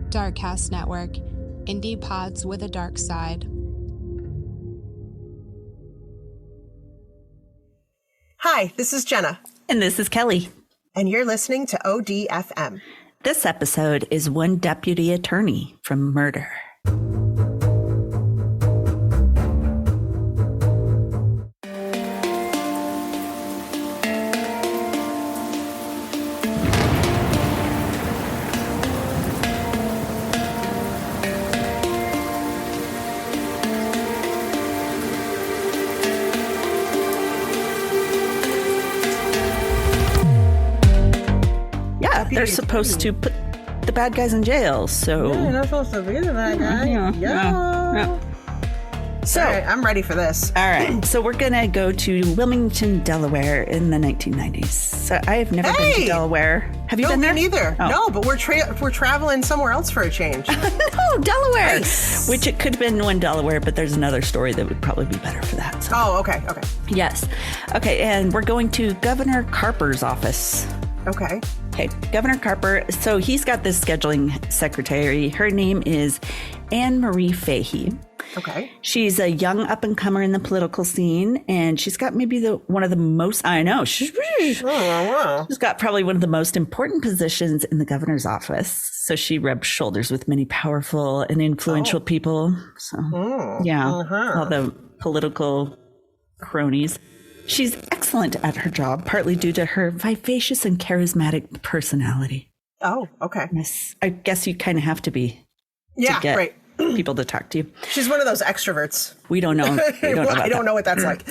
Darkcast Network, indie pods with a dark side. Hi, this is Jenna. And this is Kelly. And you're listening to ODFM. This episode is One Deputy Attorney from Murder. They're supposed to put the bad guys in jail, so... Yeah, you're not supposed to be the bad guy. Yeah. So, all right, I'm ready for this. All right, so we're going to go to Wilmington, Delaware in the 1990s. So I have never been to Delaware. Have you been there? No, me neither. Oh. No, but we're traveling somewhere else for a change. No, Delaware. Nice. Which it could have been one Delaware, but there's another story that would probably be better for that. So. Oh, okay. Yes. Okay, and we're going to Governor Carper's office. Okay, Governor Carper. So he's got this scheduling secretary. Her name is Anne Marie Fahey. Okay. She's a young up-and-comer in the political scene, and she's got maybe one of the most, I know, she's got probably one of the most important positions in the governor's office. So she rubs shoulders with many powerful and influential people. So, all the political cronies. She's excellent at her job, partly due to her vivacious and charismatic personality. Oh, okay. Yes, I guess you kind of have to be to get right. people to talk to you. She's one of those extroverts. We don't know. I don't know what that's like.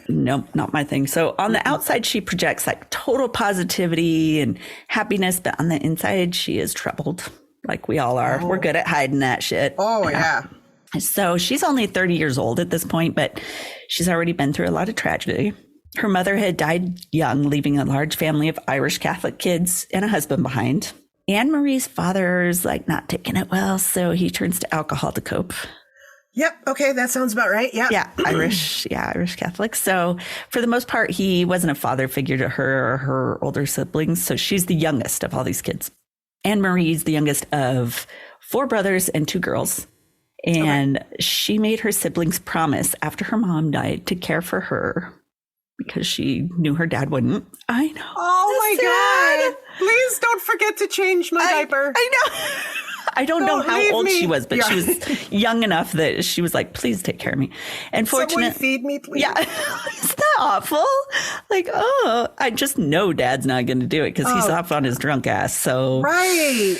Nope, not my thing. So on the outside, she projects like total positivity and happiness, but on the inside, she is troubled, like we all are. Oh. We're good at hiding that shit. Oh, yeah. So she's only 30 years old at this point, but she's already been through a lot of tragedy. Her mother had died young, leaving a large family of Irish Catholic kids and a husband behind. Anne Marie's father's like not taking it well, so he turns to alcohol to cope. Yep. Okay. That sounds about right. Yeah. Yeah. Irish Catholic. So for the most part, he wasn't a father figure to her or her older siblings. So she's the youngest of all these kids. Anne Marie's the youngest of 4 brothers and 2 girls. And she made her siblings promise after her mom died to care for her because she knew her dad wouldn't. I know. Oh my God. Please don't forget to change my diaper. I know. I don't know how old she was, but she was young enough that she was like, please take care of me. And fortunately, someone feed me, please. Yeah. Isn't that awful? Like, I just know dad's not going to do it because he's off on his drunk ass. So right.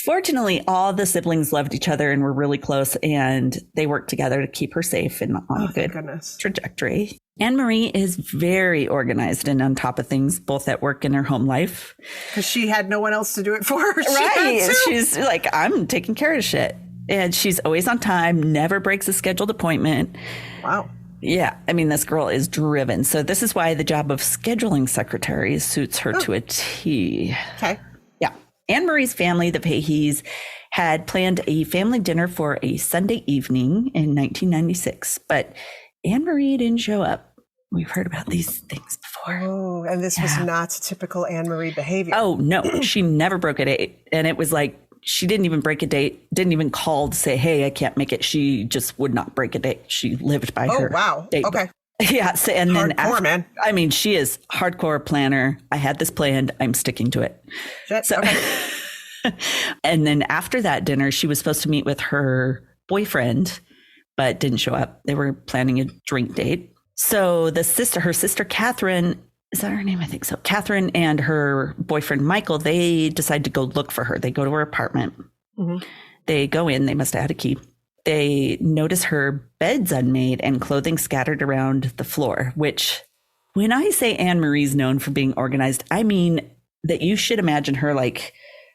Fortunately, all the siblings loved each other and were really close, and they worked together to keep her safe and on a good trajectory. Anne Marie is very organized and on top of things, both at work and her home life. Because she had no one else to do it for her. Right. She's like, I'm taking care of shit. And she's always on time, never breaks a scheduled appointment. Wow. Yeah. I mean, this girl is driven. So this is why the job of scheduling secretary suits her to a T. Okay. Anne Marie's family, the Faheys, had planned a family dinner for a Sunday evening in 1996, but Anne Marie didn't show up. We've heard about these things before. Oh, and this was not typical Anne Marie behavior. Oh, no, she never broke a date. And it was like, she didn't even break a date, didn't even call to say, hey, I can't make it. She just would not break a date. She lived by her date. Okay. Yeah. So, and then hardcore, man. I mean, she is hardcore planner. I had this planned. I'm sticking to it. And then after that dinner, she was supposed to meet with her boyfriend, but didn't show up. They were planning a drink date. So her sister, Catherine, is that her name? I think so. Catherine and her boyfriend, Michael, they decide to go look for her. They go to her apartment. Mm-hmm. They go in. They must have had a key. They notice her bed's unmade and clothing scattered around the floor, which when I say Anne Marie's known for being organized, I mean that you should imagine her like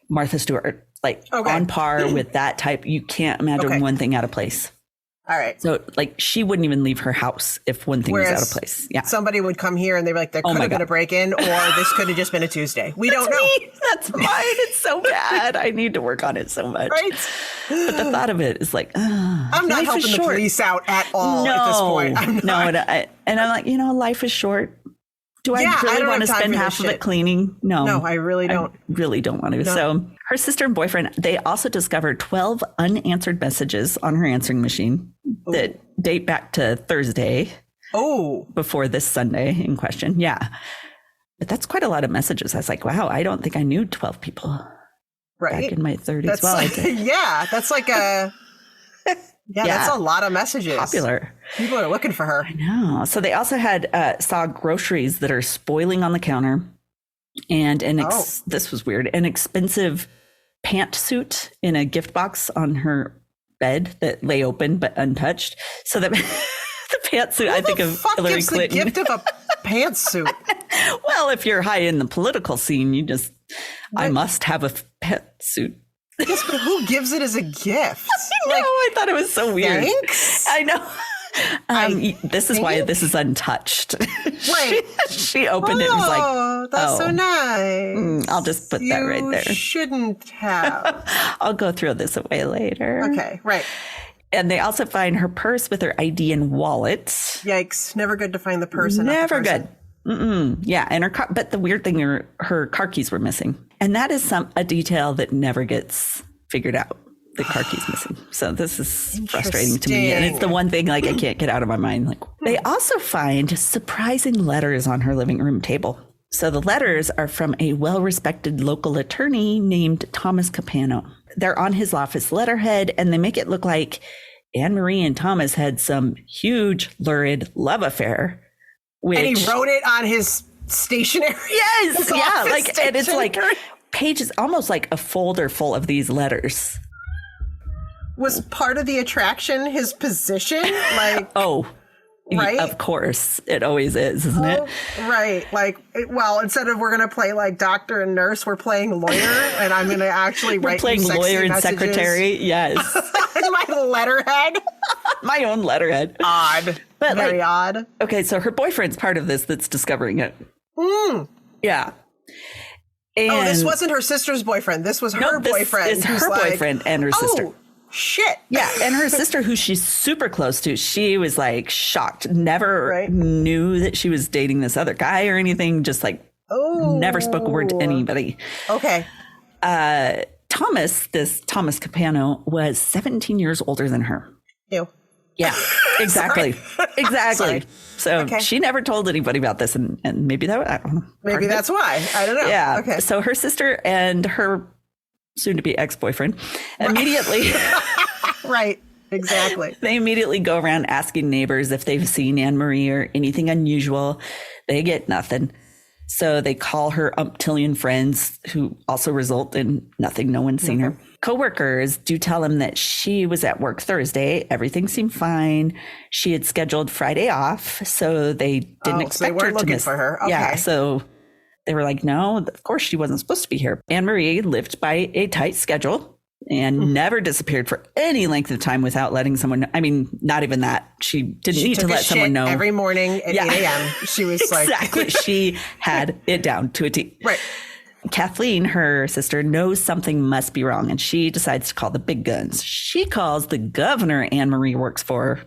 Martha Stewart, like on par with that type. You can't imagine one thing out of place. All right. So like she wouldn't even leave her house if one thing was out of place. Yeah. Somebody would come here and they'd be like, there could have been a break-in or this could have just been a Tuesday. We don't know. That's mine. It's so bad. I need to work on it so much. Right. But the thought of it is like, I'm not helping the police out at all at this point. And I'm like, life is short. Do I really want to spend half of it cleaning? No. No, I really don't. I really don't want to. No. So her sister and boyfriend, they also discovered 12 unanswered messages on her answering machine that date back to Thursday. Oh. Before this Sunday in question. Yeah. But that's quite a lot of messages. I was like, wow, I don't think I knew 12 people back in my 30s. That's that's like a... Yeah, that's a lot of messages. Popular. People are looking for her. I know. So they also saw groceries that are spoiling on the counter, and this was weird, an expensive pantsuit in a gift box on her bed that lay open but untouched. So that the pantsuit, I think of Hillary Clinton. The gift of a pantsuit. Well, if you're high in the political scene, I must have a pantsuit. Yes, but who gives it as a gift? I thought it was so weird. Thanks? I know. This is why this is untouched. Right. She opened it and was like, that's so nice. I'll just put that right there. You shouldn't have. I'll go throw this away later. Okay, right. And they also find her purse with her ID and wallet. Yikes. Never good to find the purse. Never good. Yeah. And but the weird thing, her car keys were missing. And that is a detail that never gets figured out. The car keys missing. So this is frustrating to me. And it's the one thing I can't get out of my mind. They also find surprising letters on her living room table. So the letters are from a well-respected local attorney named Thomas Capano. They're on his office letterhead, and they make it look like Anne Marie and Thomas had some huge, lurid love affair. And he wrote it on his stationery. Yes, yeah, and it's like pages, almost like a folder full of these letters. Was part of the attraction his position? Right? Of course, it always is, isn't it? Right. Instead of we're going to play doctor and nurse, we're playing lawyer, and I'm going to actually write playing lawyer and secretary. Yes. And my letterhead. My own letterhead. Odd. But very odd. Okay, so her boyfriend's part of this that's discovering it. Yeah. And this wasn't her sister's boyfriend. This was her boyfriend. It's her boyfriend and her sister. Shit. Yeah. And her sister, who she's super close to, she was shocked. Never knew that she was dating this other guy or anything. Just never spoke a word to anybody. Okay. Thomas Capano was 17 years older than her. Ew. Yeah, exactly. Exactly. Sorry. So she never told anybody about this. And maybe I don't know. Maybe that's why. I don't know. Yeah. Okay. So her sister and her soon-to-be ex-boyfriend immediately... Right. Exactly. They immediately go around asking neighbors if they've seen Anne Marie or anything unusual. They get nothing. So they call her umptillion friends, who also result in nothing. No one's seen her. Coworkers do tell him that she was at work Thursday. Everything seemed fine. She had scheduled Friday off, so they didn't expect her to miss. Looking for her. Okay. Yeah, so they were like, no, of course she wasn't supposed to be here. Anne Marie lived by a tight schedule and never disappeared for any length of time without letting someone know. I mean, not even that. She didn't need to let someone know. Every morning at 8 a.m. She was exactly. She had it down to a T. Right. Kathleen, her sister, knows something must be wrong, and she decides to call the big guns. She calls the governor Anne Marie works for.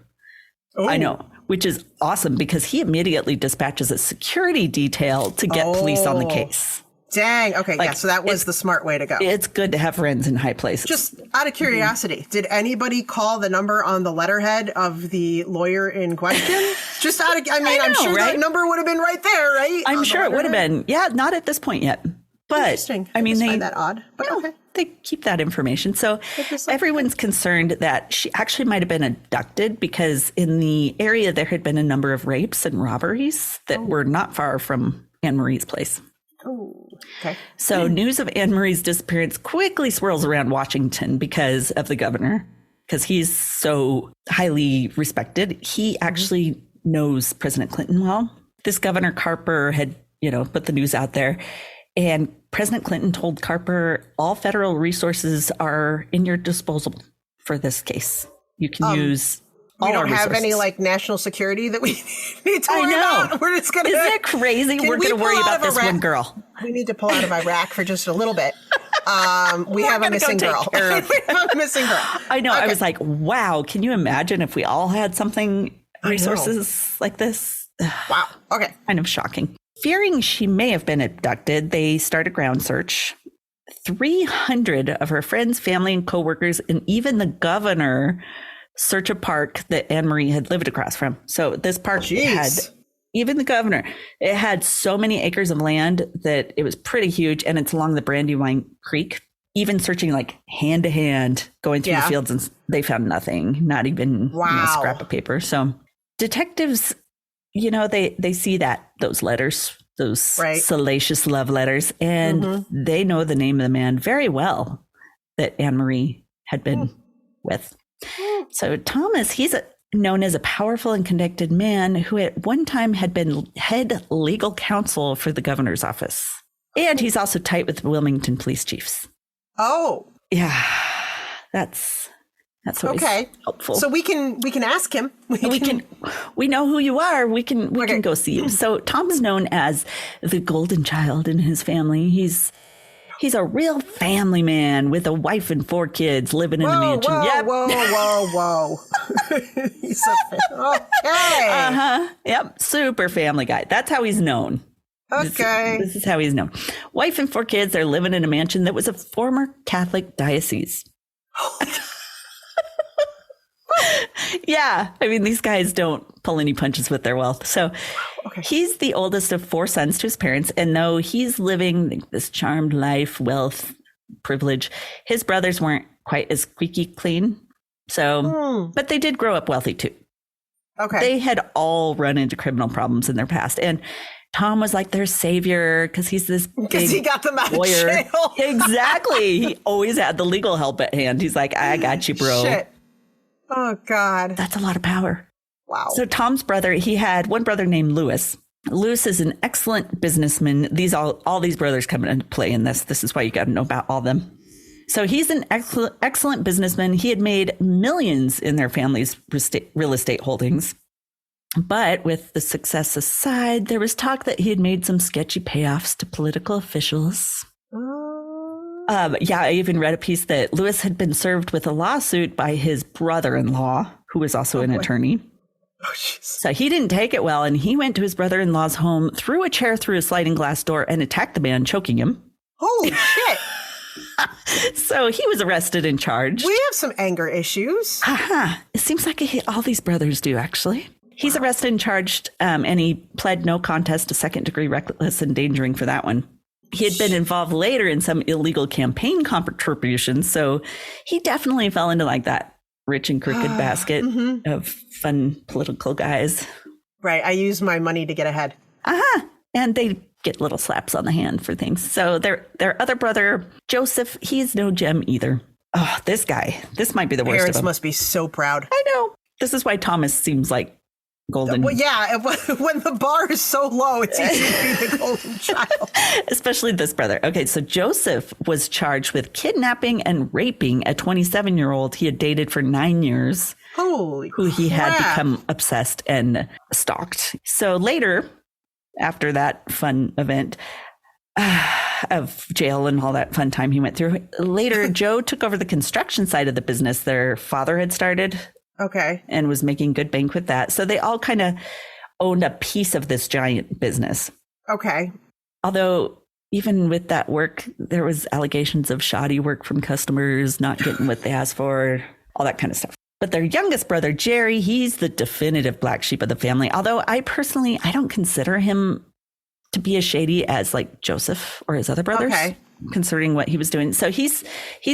Ooh. I know, which is awesome because he immediately dispatches a security detail to get police on the case. Dang. Okay. So that was the smart way to go. It's good to have friends in high places. Just out of curiosity, did anybody call the number on the letterhead of the lawyer in question? Just out of, I'm sure that number would have been right there, right? I'm sure it would have been. Yeah, not at this point yet. But interesting. I find that odd. But okay. They keep that information. So everyone's concerned that she actually might have been abducted because in the area there had been a number of rapes and robberies that were not far from Anne Marie's place. Oh, okay. So news of Anne Marie's disappearance quickly swirls around Washington because of the governor, because he's so highly respected. He actually knows President Clinton well. This Governor Carper had, put the news out there. And President Clinton told Carper, all federal resources are in your disposal for this case. You can use all our resources. We don't have any national security that we need to worry about. We're just going to... Isn't it crazy? We're going to worry about this one girl. We need to pull out of Iraq for just a little bit. We have a missing girl. We have a missing girl. I know. Okay. I was like, wow, can you imagine if we all had resources like this? Wow. Okay. Kind of shocking. Fearing she may have been abducted, they start a ground search. 300 of her friends, family, and coworkers, and even the governor search a park that Anne Marie had lived across from. So this park had, even the governor, it had so many acres of land that it was pretty huge, and it's along the Brandywine Creek. Even searching like hand to hand, going through the fields, and they found nothing, not even a scrap of paper. So detectives, they see those letters, those salacious love letters, and they know the name of the man very well that Anne Marie had been with. So Thomas, he's known as a powerful and connected man who at one time had been head legal counsel for the governor's office. And he's also tight with Wilmington police chiefs. Oh. Yeah. That's always helpful. So we can ask him. We know who you are. We can go see you. So Tom's known as the golden child in his family. He's a real family man with a wife and 4 kids living in a mansion. Whoa. Okay. Yep. Super family guy. That's how he's known. Okay. This is how he's known. Wife and 4 kids. They're living in a mansion that was a former Catholic diocese. Yeah. I mean, these guys don't pull any punches with their wealth. So he's the oldest of 4 sons to his parents. And though he's living this charmed life, wealth, privilege, his brothers weren't quite as squeaky clean. So, but they did grow up wealthy too. Okay. They had all run into criminal problems in their past. And Tom was like their savior because he's this big because he got them out of jail. Exactly. He always had the legal help at hand. He's like, I got you, bro. Shit. Oh, God. That's a lot of power. Wow. So Tom's brother, he had one brother named Lewis. Lewis is an excellent businessman. All these brothers come into play in this. This is why you got to know about all of them. So he's an excellent businessman. He had made millions in their family's real estate holdings. But with the success aside, there was talk that he had made some sketchy payoffs to political officials. I even read a piece that Lewis had been served with a lawsuit by his brother-in-law, who was also an attorney. Oh, so he didn't take it well, and he went to his brother-in-law's home, threw a chair through a sliding glass door, and attacked the man, choking him. Holy shit. So he was arrested and charged. We have some anger issues. It seems like all these brothers do, actually. He's arrested and charged, and he pled no contest to second-degree reckless endangering for that one. He had been involved later in some illegal campaign contributions, so he definitely fell into like that rich and crooked basket of fun political guys. Right. I use my money to get ahead. And they get little slaps on the hand for things. So their other brother, Joseph, he's no gem either. Oh, this guy. This might be the worst Parents of them. Must be so proud. I know. This is why Thomas seems like golden. Well, yeah, when the bar is so low, it's easy to be the golden child. Especially this brother. Okay, so Joseph was charged with kidnapping and raping a 27-year-old he had dated for 9 years. Holy who he crap. had become obsessed and stalked. So later, after that fun event of jail and all that fun time he went through, later Joe took over the construction side of the business their father had started. Okay. And was making good bank with that. So they all kind of owned a piece of this giant business. Okay. Although even with that work, there was allegations of shoddy work from customers, not getting what they asked for, all that kind of stuff. But their youngest brother, Jerry, he's the definitive black sheep of the family. Although I don't consider him to be as shady as like Joseph or his other brothers. Okay. Concerning what he was doing. So he's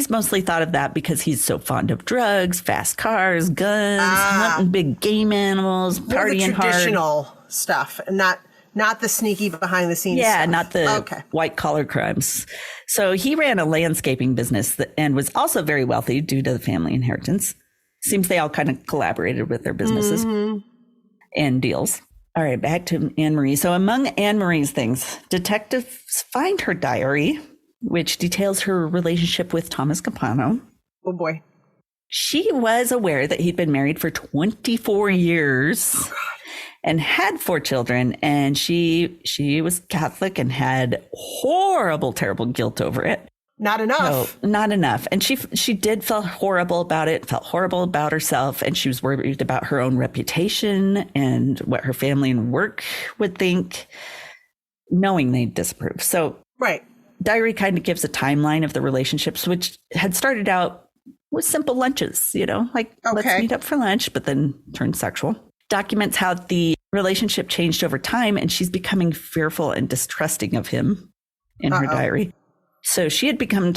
mostly thought of that because he's so fond of drugs, fast cars, guns, hunting big game animals, partying hard. Traditional stuff, and not the sneaky behind the scenes stuff. Not the white collar crimes. So he ran a landscaping business and was also very wealthy due to the family inheritance. Seems they all kind of collaborated with their businesses and deals. All right, back to Anne Marie. So among Anne Marie's things, detectives find her diary, which details her relationship with Thomas Capano. Oh, boy. She was aware that he'd been married for 24 years and had 4 children. And she was Catholic and had horrible, terrible guilt over it. Not enough. No, not enough. And she did feel horrible about it, felt horrible about herself. And she was worried about her own reputation and what her family and work would think. knowing they disapprove. So right. diary kind of gives a timeline of the relationships, which had started out with simple lunches, like let's meet up for lunch, but then turned sexual. Documents how the relationship changed over time, and she's becoming fearful and distrusting of him in her diary. So she had begun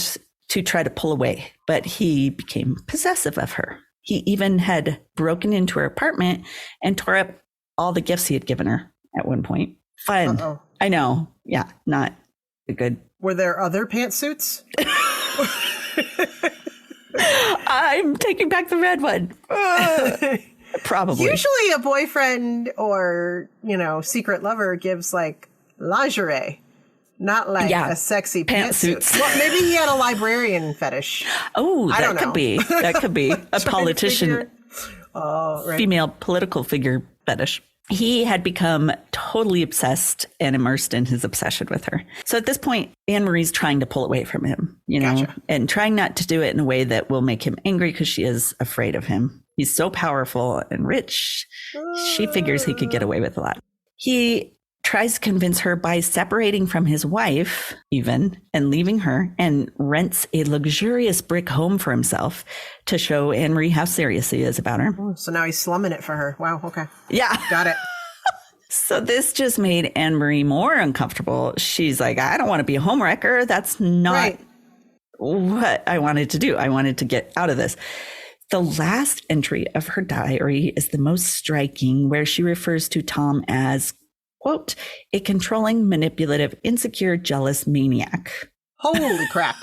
to try to pull away, but he became possessive of her. He even had broken into her apartment and tore up all the gifts he had given her at one point. Fun. I know. Yeah, not a good. Were there other pantsuits? I'm taking back the red one. Probably. Usually a boyfriend or, secret lover gives like lingerie, not like a sexy pantsuit. Well, maybe he had a librarian fetish. Oh, that could be. That could be a politician, female political figure fetish. He had become totally obsessed and immersed in his obsession with her. So at this point, Anne Marie's trying to pull away from him, and trying not to do it in a way that will make him angry because she is afraid of him. He's so powerful and rich. She figures he could get away with a lot. He tries to convince her by separating from his wife, even, and leaving her, and rents a luxurious brick home for himself to show Anne Marie how serious he is about her. Oh, so now he's slumming it for her. Wow. Okay. Yeah. Got it. So this just made Anne Marie more uncomfortable. She's like, I don't want to be a homewrecker. That's not what I wanted to do. I wanted to get out of this. The last entry of her diary is the most striking, where she refers to Tom as, quote, a controlling, manipulative, insecure, jealous maniac. Holy crap.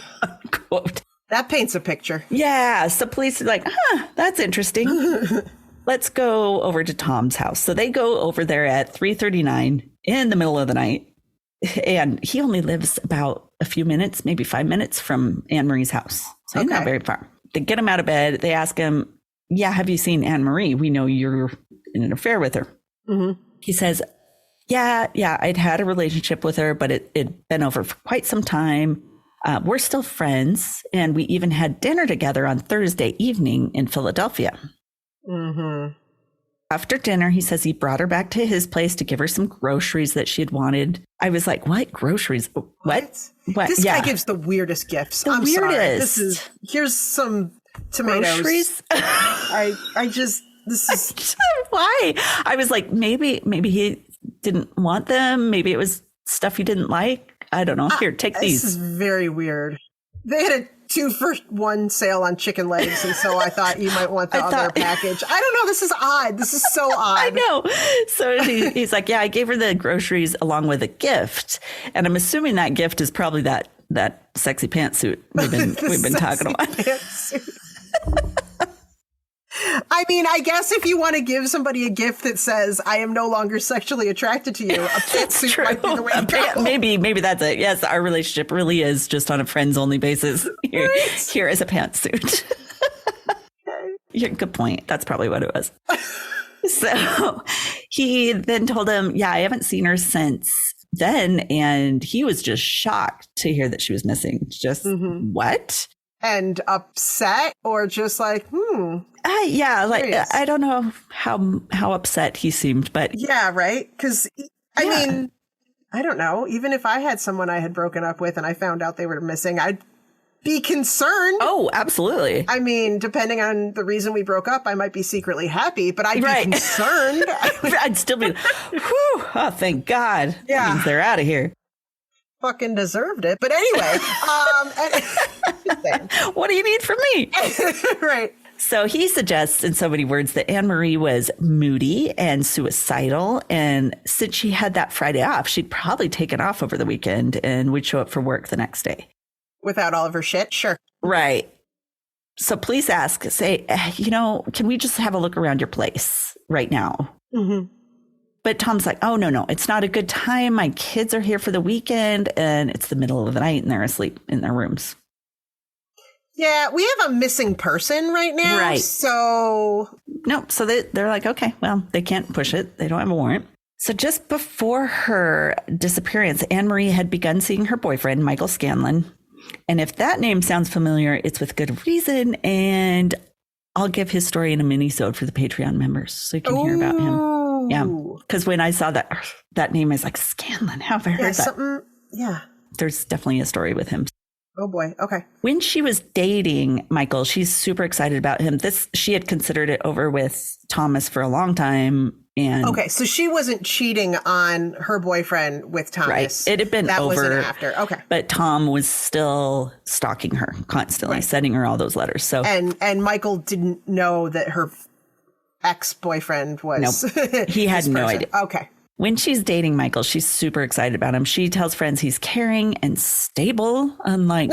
Quote. That paints a picture. Yeah. So police are like, that's interesting. Let's go over to Tom's house. So they go over there at 3:39 in the middle of the night. And he only lives about a few minutes, maybe 5 minutes from Anne Marie's house. So he's not very far. They get him out of bed. They ask him, have you seen Anne Marie? We know you're in an affair with her. Mm-hmm. He says, yeah, I'd had a relationship with her, but it'd been over for quite some time. We're still friends. And we even had dinner together on Thursday evening in Philadelphia. Mm-hmm. After dinner, he says he brought her back to his place to give her some groceries that she had wanted. I was like, what? Groceries? What? This guy gives the weirdest gifts. I'm weirdest. Sorry. Here's some tomatoes. Groceries? This is. Why? I was like, maybe he didn't want them. Maybe it was stuff he didn't like. I don't know. Here, take these. This is very weird. They had a 2-for-1 sale on chicken legs, and so I thought you might want the other package. I don't know. This is odd. This is so odd. I know. So he's like, I gave her the groceries along with a gift, and I'm assuming that gift is probably that sexy pantsuit we've been talking about. I mean, I guess if you want to give somebody a gift that says, I am no longer sexually attracted to you, a pantsuit might be the way to go. Maybe that's it. Yes, our relationship really is just on a friends-only basis. Here is a pantsuit. Yeah, good point. That's probably what it was. So he then told him, I haven't seen her since then. And he was just shocked to hear that she was missing. Just what? And upset, or just like, I don't know how upset he seemed, but yeah, right. Because I mean, I don't know. Even if I had someone I had broken up with and I found out they were missing, I'd be concerned. Oh, absolutely. I mean, depending on the reason we broke up, I might be secretly happy, but I'd be concerned. I'd still be, whew, oh, thank God. Yeah. That means they're out of here. Fucking deserved it. But anyway, what do you need from me? Right. So he suggests in so many words that Anne Marie was moody and suicidal. And since she had that Friday off, she'd probably taken off over the weekend and would show up for work the next day. Without all of her shit? Sure. Right. So police say, can we just have a look around your place right now? Mm-hmm. But Tom's like, oh, no, it's not a good time. My kids are here for the weekend and it's the middle of the night and they're asleep in their rooms. Yeah, we have a missing person right now. Right. So. No, so they're like, okay, well, they can't push it. They don't have a warrant. So just before her disappearance, Anne Marie had begun seeing her boyfriend, Michael Scanlon. And if that name sounds familiar, it's with good reason. And I'll give his story in a mini-sode for the Patreon members so you can hear about him. Yeah. Because when I saw that name, I was like, Scanlon, how have I heard that? Yeah. There's definitely a story with him. Oh boy. Okay. When she was dating Michael, she's super excited about him. She had considered it over with Thomas for a long time. And okay, so she wasn't cheating on her boyfriend with Thomas. Right. It had been that over. That wasn't after. Okay. But Tom was still stalking her constantly, sending her all those letters. So and Michael didn't know that her ex-boyfriend was. Nope. He had no idea. Okay. When she's dating Michael, she's super excited about him. She tells friends he's caring and stable, unlike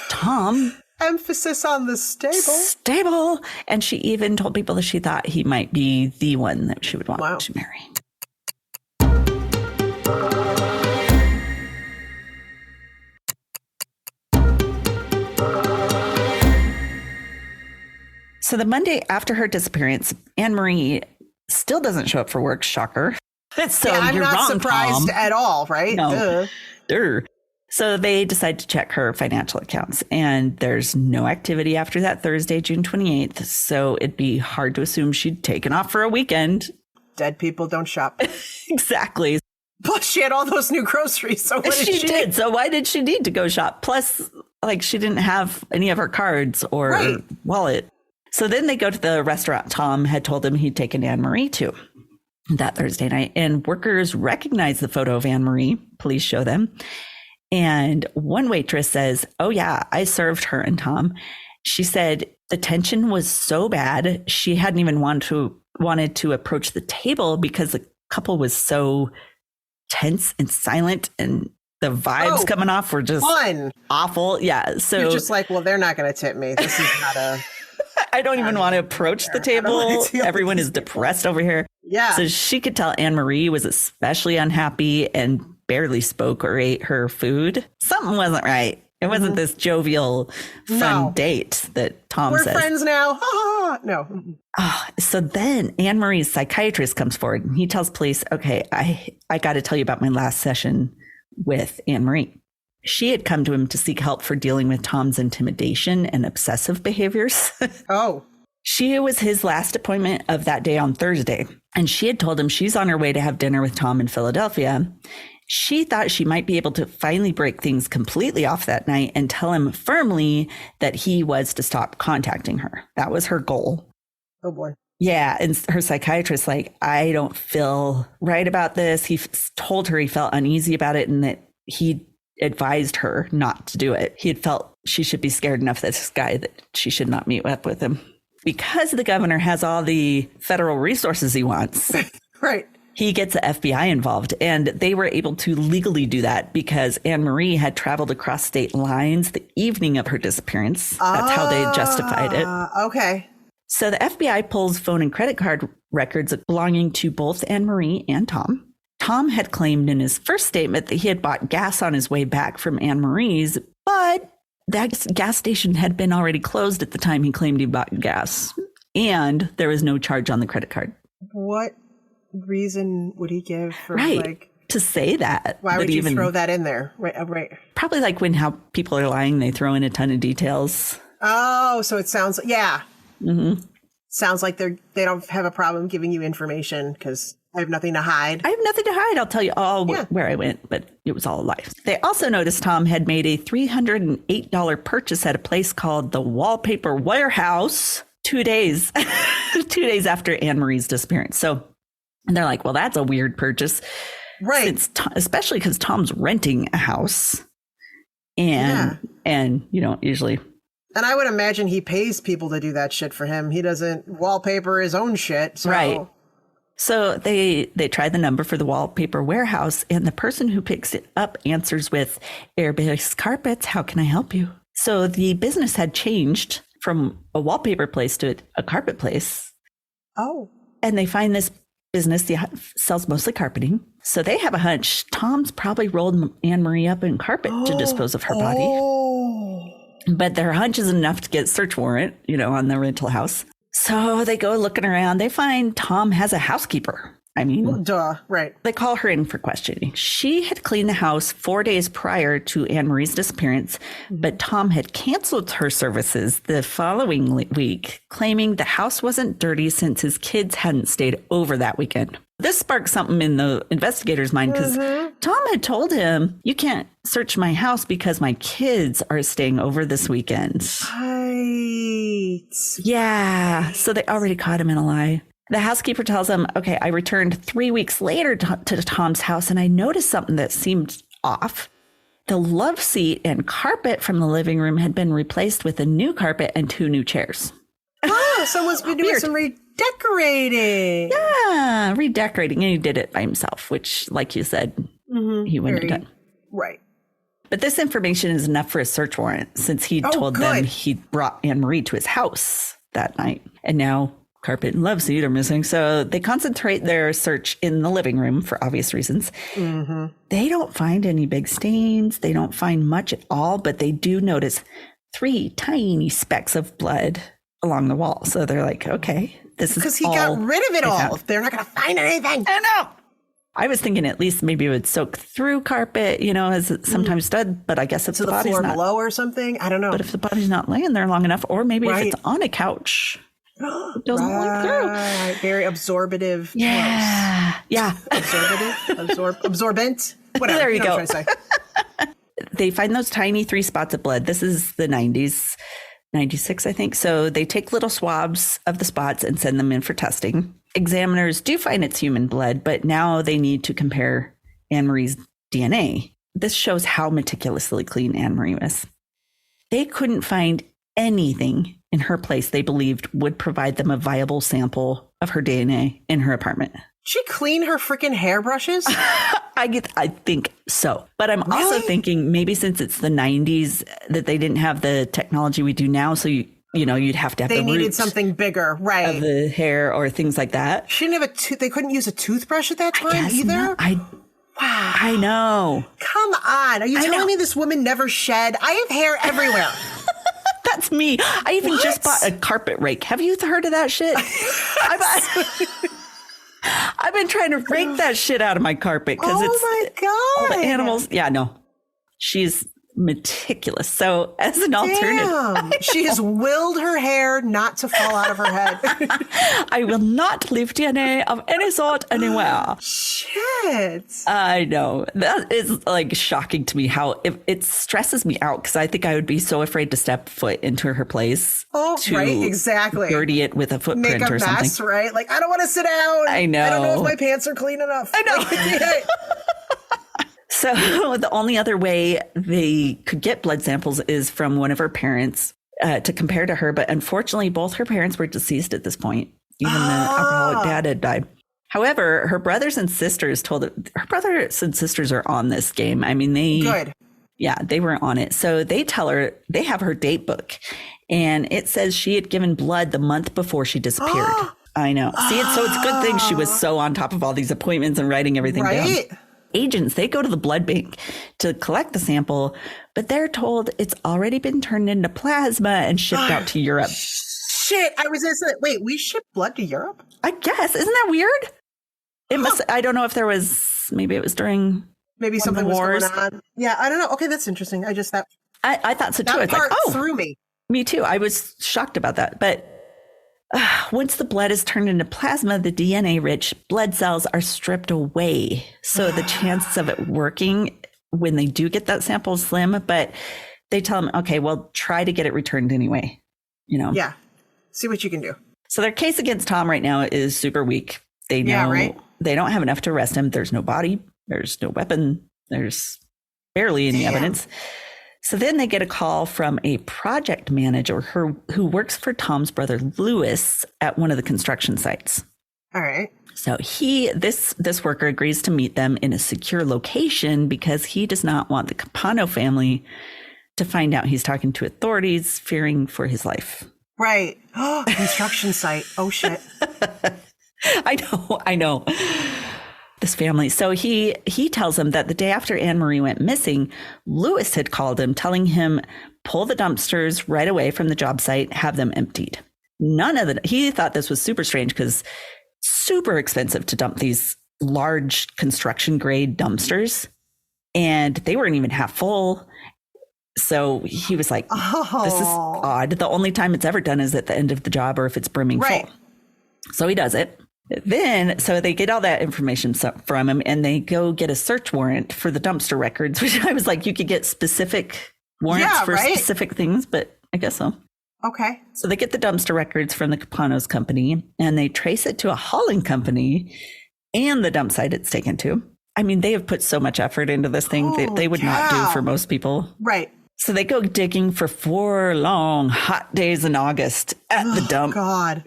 Tom. Emphasis on the stable. Stable. And she even told people that she thought he might be the one that she would want to marry. So the Monday after her disappearance, Anne Marie still doesn't show up for work. Shocker. So I'm you're not wrong, surprised Tom. at all, right? No. So they decide to check her financial accounts, and there's no activity after that Thursday, June 28th. So it'd be hard to assume she'd taken off for a weekend. Dead people don't shop. Exactly. Plus, she had all those new groceries. So what she did. So why did she need to go shop? Plus, like, she didn't have any of her cards or wallet. So then they go to the restaurant Tom had told them he'd taken Anne Marie to that Thursday night. And workers recognize the photo of Anne Marie. Police show them. And one waitress says, oh, yeah, I served her and Tom. She said the tension was so bad, she hadn't even wanted to approach the table because the couple was so tense and silent, and the vibes coming off were just awful. Yeah. So you're just like, well, they're not going to tip me. This is not a... I don't even want to approach the table. Everyone is depressed over here. Yeah. So she could tell Anne Marie was especially unhappy and barely spoke or ate her food. Something wasn't right. It wasn't this jovial, fun date that Tom says. We're friends now. No. So then Anne Marie's psychiatrist comes forward and he tells police, okay, I got to tell you about my last session with Anne Marie. She had come to him to seek help for dealing with Tom's intimidation and obsessive behaviors. She was his last appointment of that day on Thursday, and she had told him she's on her way to have dinner with Tom in Philadelphia. She thought she might be able to finally break things completely off that night and tell him firmly that he was to stop contacting her. That was her goal. Oh, boy. Yeah. And her psychiatrist, like, I don't feel right about this. He told her he felt uneasy about it and that he advised her not to do it. He had felt she should be scared enough that this guy that she should not meet up with him. Because the governor has all the federal resources he wants. Right. He gets the FBI involved, and they were able to legally do that because Anne Marie had traveled across state lines the evening of her disappearance. That's how they justified it. Okay. So the FBI pulls phone and credit card records belonging to both Anne Marie and Tom. Tom had claimed in his first statement that he had bought gas on his way back from Anne Marie's, but that gas station had been already closed at the time he claimed he bought gas, and there was no charge on the credit card. What reason would he give for to say that? Why would you throw that in there? Right. Probably like when how people are lying, they throw in a ton of details. Oh, so it sounds sounds like they don't have a problem giving you information because I have nothing to hide. I have nothing to hide. I'll tell you all where I went, but it was all a lie. They also noticed Tom had made a $308 purchase at a place called the Wallpaper Warehouse 2 days, 2 days after Anne Marie's disappearance. So, and they're like, well, that's a weird purchase. Right. Especially because Tom's renting a house and you don't usually. And I would imagine he pays people to do that shit for him. He doesn't wallpaper his own shit. So. Right. So they try the number for the Wallpaper Warehouse, and the person who picks it up answers with Air-based carpets. How can I help you? So the business had changed from a wallpaper place to a carpet place. Oh. And they find this business sells mostly carpeting. So they have a hunch Tom's probably rolled Anne Marie up in carpet to dispose of her body. But their hunch is enough to get a search warrant, on the rental house. So they go looking around. They find Tom has a housekeeper. I mean, right. They call her in for questioning. She had cleaned the house 4 days prior to Anne Marie's disappearance, but Tom had canceled her services the following week, claiming the house wasn't dirty since his kids hadn't stayed over that weekend. This sparked something in the investigator's mind because Tom had told him, you can't search my house because my kids are staying over this weekend. Right. Yeah. So they already caught him in a lie. The housekeeper tells him, okay, I returned 3 weeks later to Tom's house and I noticed something that seemed off. The love seat and carpet from the living room had been replaced with a new carpet and 2 new chairs. Oh, someone's been doing some redecorating. Yeah, redecorating. And he did it by himself, which, like you said, he wouldn't have done. Right. But this information is enough for a search warrant since he told them he'd brought Anne Marie to his house that night. And now carpet and love seat are missing. So they concentrate their search in the living room for obvious reasons. They don't find any big stains. They don't find much at all, but they do notice 3 tiny specks of blood along the wall. So they're like, okay, this is because he got rid of it all. They're not going to find anything. I know. I was thinking at least maybe it would soak through carpet, as it sometimes does. But I guess if to the the body's floor not below or something. I don't know. But if the body's not laying there long enough, or maybe if it's on a couch, it doesn't leak through. Very absorbative. Yeah. Clothes. Yeah. Absorbent. Whatever. There you go. What I'm trying to say. They find those tiny 3 spots of blood. This is the 90s. 96, I think. So they take little swabs of the spots and send them in for testing. Examiners do find it's human blood, but now they need to compare Anne Marie's DNA. This shows how meticulously clean Anne Marie was. They couldn't find anything in her place they believed would provide them a viable sample of her DNA in her apartment. She cleaned her freaking hairbrushes? I think so. But I'm also thinking maybe since it's the 90s that they didn't have the technology we do now. So, you'd have to have they the needed something bigger, right? Of the hair or things like that. She didn't have they couldn't use a toothbrush at that time either? Wow. I know. Come on. Are you telling me this woman never shed? I have hair everywhere. That's me. I even just bought a carpet rake. Have you heard of that shit? I've been trying to rake that shit out of my carpet because my God. All the animals. Yeah, no. She's meticulous. So as an alternative. She has willed her hair not to fall out of her head. I will not leave DNA of any sort anywhere. Shit. I know. That is like shocking to me how it stresses me out because I think I would be so afraid to step foot into her place. Oh, right. Exactly. Dirty it with a footprint Make a or something. mess, right? Like, I don't want to sit down. I know. I don't know if my pants are clean enough. I know. So the only other way they could get blood samples is from one of her parents to compare to her. But unfortunately, both her parents were deceased at this point. Even the alcoholic dad had died. However, her brothers and sisters her brothers and sisters are on this game. I mean, they were on it. So they tell her, they have her date book and it says she had given blood the month before she disappeared. I know. See, so it's a good thing she was so on top of all these appointments and writing everything down. Agents, they go to the blood bank to collect the sample, but they're told it's already been turned into plasma and shipped out to Europe. Shit. I was going to say, wait, we ship blood to Europe? I guess. Isn't that weird? It must. I don't know if there was, maybe it was during maybe something was going on. Yeah, I don't know. Okay, that's interesting. I thought so too. That it's part like, threw me. Me too. I was shocked about that. But once the blood is turned into plasma, the DNA-rich blood cells are stripped away. So the chances of it working when they do get that sample is slim. But they tell them, okay, well, try to get it returned anyway. Yeah. See what you can do. So their case against Tom right now is super weak. They know they don't have enough to arrest him. There's no body. There's no weapon. There's barely any evidence. So then they get a call from a project manager who works for Tom's brother, Lewis, at one of the construction sites. All right. So this worker agrees to meet them in a secure location because he does not want the Capano family to find out he's talking to authorities, fearing for his life. Right. Oh, construction site. Oh, shit. I know. This family. So he tells him that the day after Anne Marie went missing, Lewis had called him, telling him, pull the dumpsters right away from the job site, have them emptied. He thought this was super strange because super expensive to dump these large construction grade dumpsters. And they weren't even half full. So he was like, this is odd. The only time it's ever done is at the end of the job or if it's brimming full. So he does it. Then, so they get all that information from him and they go get a search warrant for the dumpster records, which I was like, you could get specific warrants for specific things, but I guess so. Okay. So they get the dumpster records from the Capanos company and they trace it to a hauling company and the dump site it's taken to. I mean, they have put so much effort into this thing that they would not do for most people. Right. So they go digging for 4 long, hot days in August at the dump. God.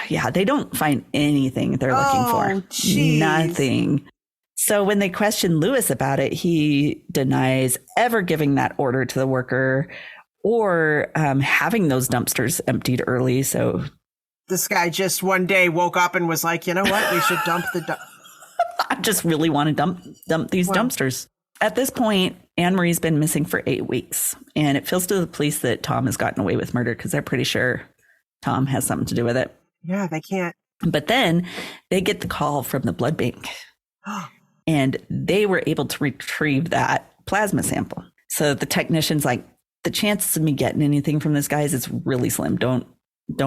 Yeah, they don't find anything they're looking for. Geez. Nothing. So when they question Lewis about it, he denies ever giving that order to the worker or having those dumpsters emptied early. So this guy just one day woke up and was like, you know what? We should dump the I just really want to dump these dumpsters. At this point, Anne Marie's been missing for 8 weeks. And it feels to the police that Tom has gotten away with murder because they're pretty sure Tom has something to do with it. Yeah, they can't. But then they get the call from the blood bank. And they were able to retrieve that plasma sample. So the technician's like, the chances of me getting anything from this guy is really slim. Don't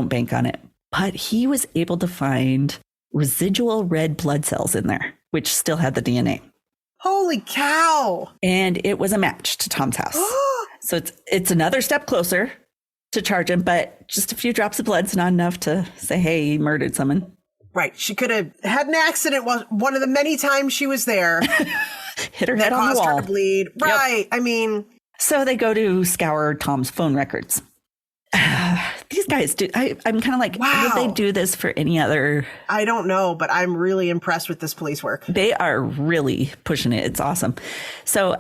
bank on it. But he was able to find residual red blood cells in there, which still had the DNA. Holy cow. And it was a match to Tom's house. So it's another step closer to charge him, but just a few drops of blood's not enough to say, hey, he murdered someone. Right. She could have had an accident one of the many times she was there. Hit her head on the wall. Caused her to bleed. Right. Yep. I mean. So they go to scour Tom's phone records. These guys do. I'm kind of like, wow. Would they do this for any other? I don't know, but I'm really impressed with this police work. They are really pushing it. It's awesome. So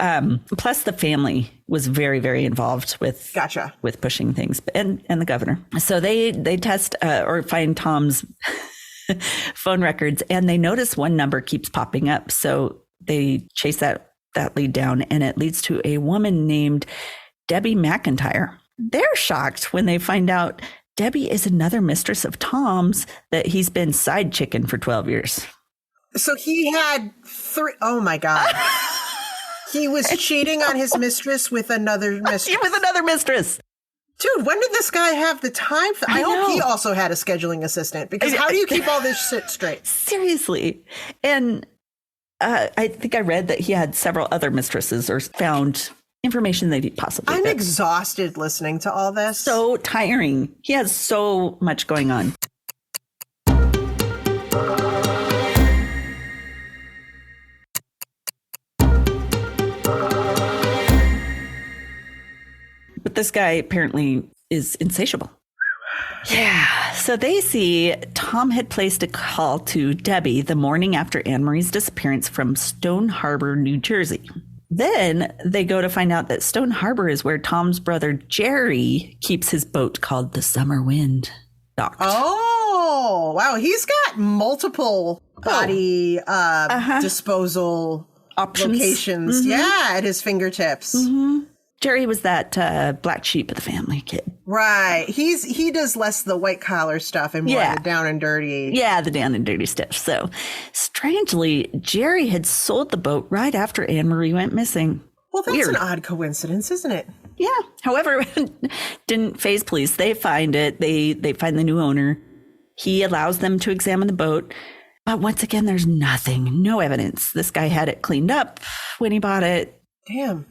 plus the family was very, very involved with with pushing things and the governor. So they test or find Tom's phone records and they notice one number keeps popping up. So they chase that lead down and it leads to a woman named Debbie McIntyre. They're shocked when they find out Debbie is another mistress of Tom's that he's been side chicking for 12 years. So he had 3. Oh, my God. He was cheating on his mistress with another mistress. With another mistress. Dude, when did this guy have the time? I hope he also had a scheduling assistant because how do you keep all this shit straight? Seriously. And I think I read that he had several other mistresses or found information they possibly I'm did. Exhausted listening to all this. So tiring. He has so much going on. But this guy apparently is insatiable. Yeah. So they see Tom had placed a call to Debbie the morning after Anne Marie's disappearance from Stone Harbor, New Jersey. Then they go to find out that Stone Harbor is where Tom's brother Jerry keeps his boat called the Summer Wind docked. Oh, wow. He's got multiple body disposal options. Locations. Mm-hmm. Yeah, at his fingertips. Mm-hmm. Jerry was that black sheep of the family kid. Right. He does less the white collar stuff and more the down and dirty. Yeah, the down and dirty stuff. So strangely, Jerry had sold the boat right after Anne Marie went missing. Well, that's an odd coincidence, isn't it? Yeah. However, didn't faze police. They find it. They find the new owner. He allows them to examine the boat. But once again, there's nothing, no evidence. This guy had it cleaned up when he bought it. Damn.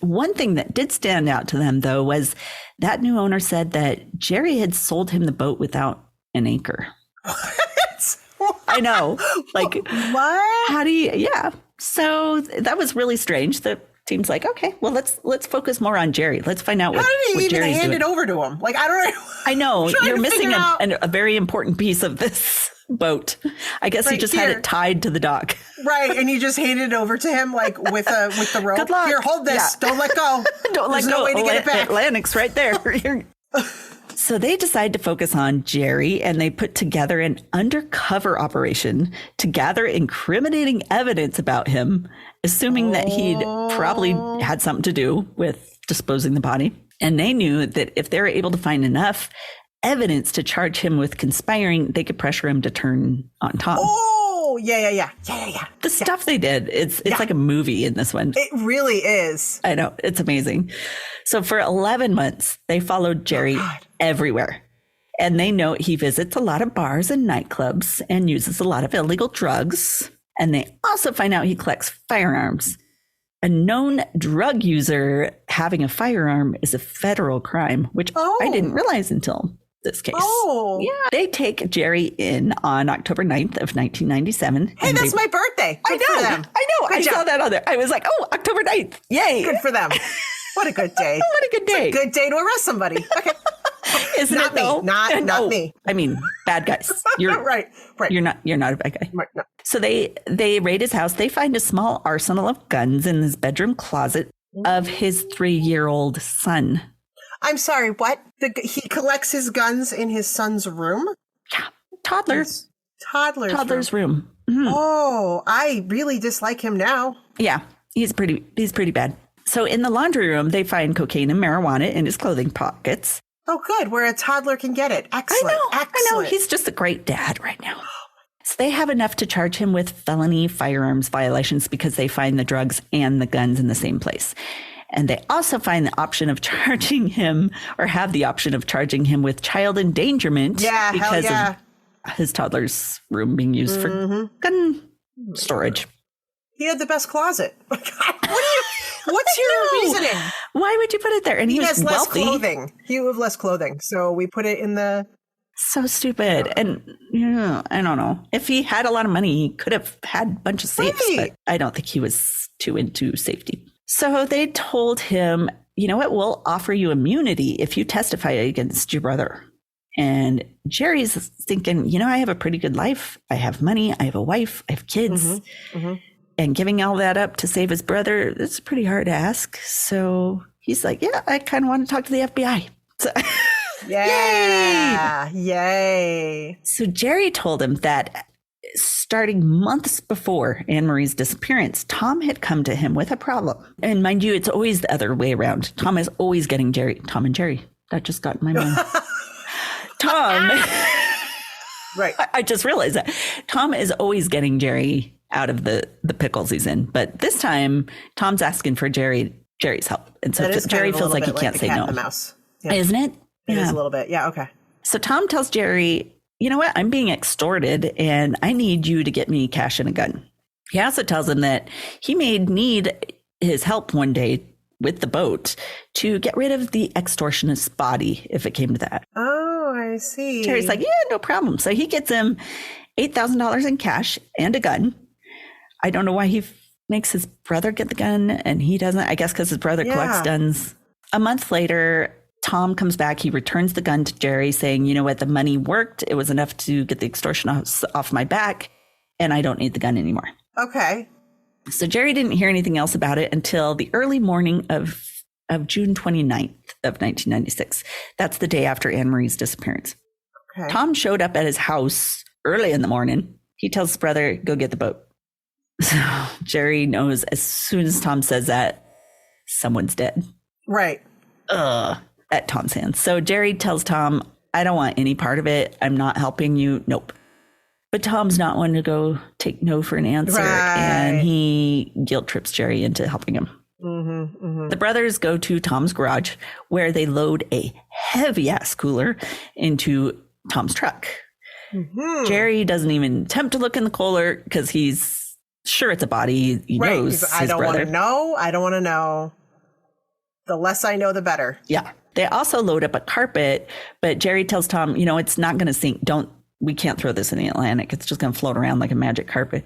One thing that did stand out to them, though, was that new owner said that Jerry had sold him the boat without an anchor. What? I know. Like, what? How do you? Yeah. So that was really strange. The team's like, okay, well, let's focus more on Jerry. Let's find out what Jerry's doing. How did he even hand it over to him? Like, I don't know. I know. You're missing a very important piece of this boat. I guess he just had it tied to the dock. Right. And you just handed it over to him like with the rope. Good luck. Here, hold this. Yeah. Don't let go. There's no way to get it back. Atlantic's right there. So they decide to focus on Jerry and they put together an undercover operation to gather incriminating evidence about him, assuming that he'd probably had something to do with disposing the body. And they knew that if they were able to find enough evidence to charge him with conspiring, they could pressure him to turn on Tom. Oh, yeah. The stuff they did, it's like a movie in this one. It really is. I know. It's amazing. So for 11 months, they followed Jerry everywhere. And they note he visits a lot of bars and nightclubs and uses a lot of illegal drugs. And they also find out he collects firearms. A known drug user having a firearm is a federal crime, which I didn't realize until this case. Oh. Yeah. They take Jerry in on October 9th of 1997. Hey, that's my birthday. Good for them. I know. Good I job. saw that on there. I was like, oh, October 9th. Yay. Good for them. What a good day. What a good day. It's a good day to arrest somebody. Okay. Isn't Not it me. though? Not me. I mean, bad guys. You're right. You're not a bad guy. Right, no. So they raid his house. They find a small arsenal of guns in his bedroom closet of his 3-year-old son. I'm sorry, what? He collects his guns in his son's room? Yeah. Toddler's room. Mm-hmm. Oh, I really dislike him now. Yeah. He's pretty bad. So in the laundry room, they find cocaine and marijuana in his clothing pockets. Oh, good. Where a toddler can get it. Excellent. I know. He's just a great dad right now. So they have enough to charge him with felony firearms violations because they find the drugs and the guns in the same place. And they also find the option of charging him with child endangerment because of his toddler's room being used for gun storage. He had the best closet. What's your reasoning? Why would you put it there? And he was has less wealthy. clothing. He would have less clothing. So we put it in the... So stupid. And I don't know. If he had a lot of money, he could have had a bunch of safes, but I don't think he was too into safety. So they told him, you know what, we'll offer you immunity if you testify against your brother. And Jerry's thinking, I have a pretty good life. I have money. I have a wife. I have kids. And giving all that up to save his brother, it's pretty hard to ask. So he's like, yeah, I kind of want to talk to the FBI. So, Yay. So Jerry told him that starting months before Anne Marie's disappearance, Tom had come to him with a problem. And mind you, it's always the other way around. Tom is always getting Jerry. Tom and Jerry. That just got in my mind. Tom. Right. I just realized that. Tom is always getting Jerry out of the pickles he's in. But this time, Tom's asking for Jerry's help. And so Jerry feels like he can't say no. Mouse. Yeah. Isn't it? It is a little bit. Yeah, okay. So Tom tells Jerry, you know what? I'm being extorted and I need you to get me cash and a gun. He also tells him that he may need his help one day with the boat to get rid of the extortionist's body if it came to that. Oh, I see. Jerry's like, yeah, no problem. So he gets him $8,000 in cash and a gun. I don't know why he makes his brother get the gun and he doesn't. I guess because his brother collects guns. A month later, Tom comes back. He returns the gun to Jerry saying, you know what? The money worked. It was enough to get the extortion off my back and I don't need the gun anymore. Okay. So Jerry didn't hear anything else about it until the early morning of June 29th of 1996. That's the day after Anne Marie's disappearance. Okay. Tom showed up at his house early in the morning. He tells his brother, go get the boat. So Jerry knows as soon as Tom says that, someone's dead. Right. At Tom's hands. So Jerry tells Tom, I don't want any part of it. I'm not helping you. Nope. But Tom's not one to go take no for an answer. Right. And he guilt trips Jerry into helping him. The brothers go to Tom's garage where they load a heavy ass cooler into Tom's truck. Jerry doesn't even attempt to look in the cooler because he's sure it's a body. He knows his brother. I don't want to know. The less I know, the better. Yeah. They also load up a carpet, but Jerry tells Tom, it's not going to sink. We can't throw this in the Atlantic. It's just going to float around like a magic carpet.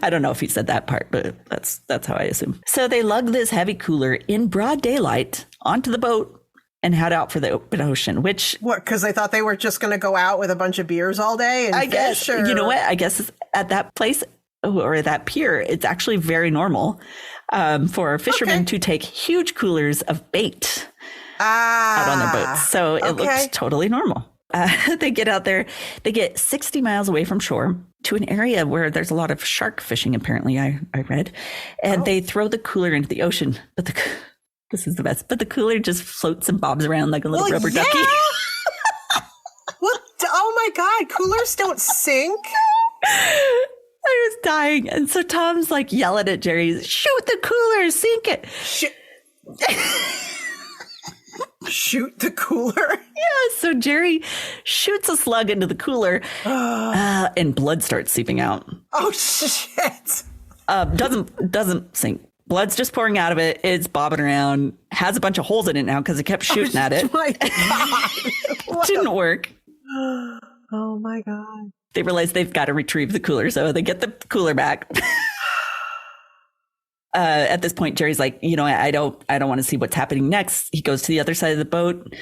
I don't know if he said that part, but that's how I assume. So they lug this heavy cooler in broad daylight onto the boat and head out for the open ocean, which... What, because they thought they were just going to go out with a bunch of beers all day and fish? Or... You know what? I guess at that place or that pier, it's actually very normal for fishermen to take huge coolers of bait out on their boats. So it looks totally normal. They get out there. They get 60 miles away from shore to an area where there's a lot of shark fishing, apparently, I read. And they throw the cooler into the ocean. But this is the best. But the cooler just floats and bobs around like a little rubber ducky. What? Oh, my God. Coolers don't sink. I was dying. And so Tom's like yelling at Jerry, shoot the cooler, sink it. shoot the cooler? Yeah, so Jerry shoots a slug into the cooler and blood starts seeping out. Oh, shit. Doesn't sink. Blood's just pouring out of it. It's bobbing around. Has a bunch of holes in it now because it kept shooting at it. My God. Didn't work. Oh, my God. They realize they've got to retrieve the cooler, so they get the cooler back. At this point, Jerry's like, I don't want to see what's happening next. He goes to the other side of the boat.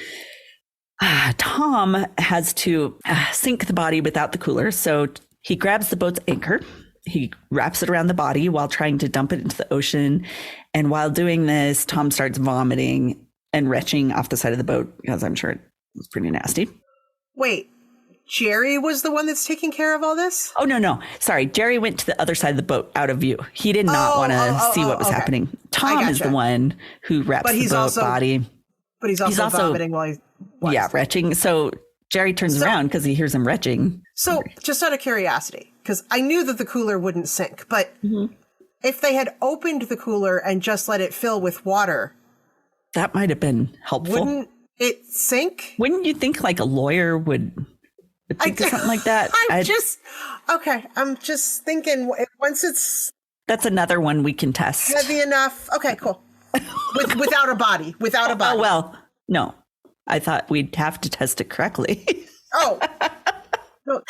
Tom has to sink the body without the cooler. So he grabs the boat's anchor. He wraps it around the body while trying to dump it into the ocean. And while doing this, Tom starts vomiting and retching off the side of the boat because I'm sure it was pretty nasty. Wait. Jerry was the one that's taking care of all this? Oh, no. Sorry. Jerry went to the other side of the boat out of view. He did not want to see what was happening. Tom is the one who wraps the boat body. But he's also vomiting while he's... Yeah, retching. So Jerry turns around because he hears him retching. So just out of curiosity, because I knew that the cooler wouldn't sink, but if they had opened the cooler and just let it fill with water... That might have been helpful. Wouldn't it sink? Wouldn't you think like a lawyer would... think of something like that? I'm just thinking once it's... That's another one we can test. Heavy enough. Okay, cool. Without a body. Oh, well, no. I thought we'd have to test it correctly. Oh. No,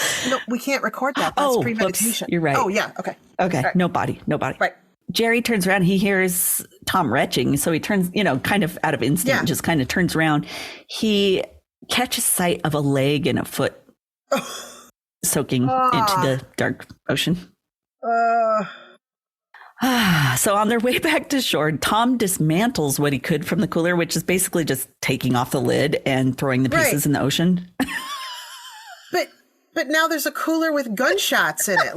we can't record that. That's premeditation. Whoops, you're right. Oh, yeah. Okay. Okay. Right. No body. Right. Jerry turns around. He hears Tom retching. So he turns, kind of out of instinct, just kind of turns around. He catches sight of a leg and a foot soaking into the dark ocean. So on their way back to shore, Tom dismantles what he could from the cooler, which is basically just taking off the lid and throwing the pieces in the ocean. But now there's a cooler with gunshots in it,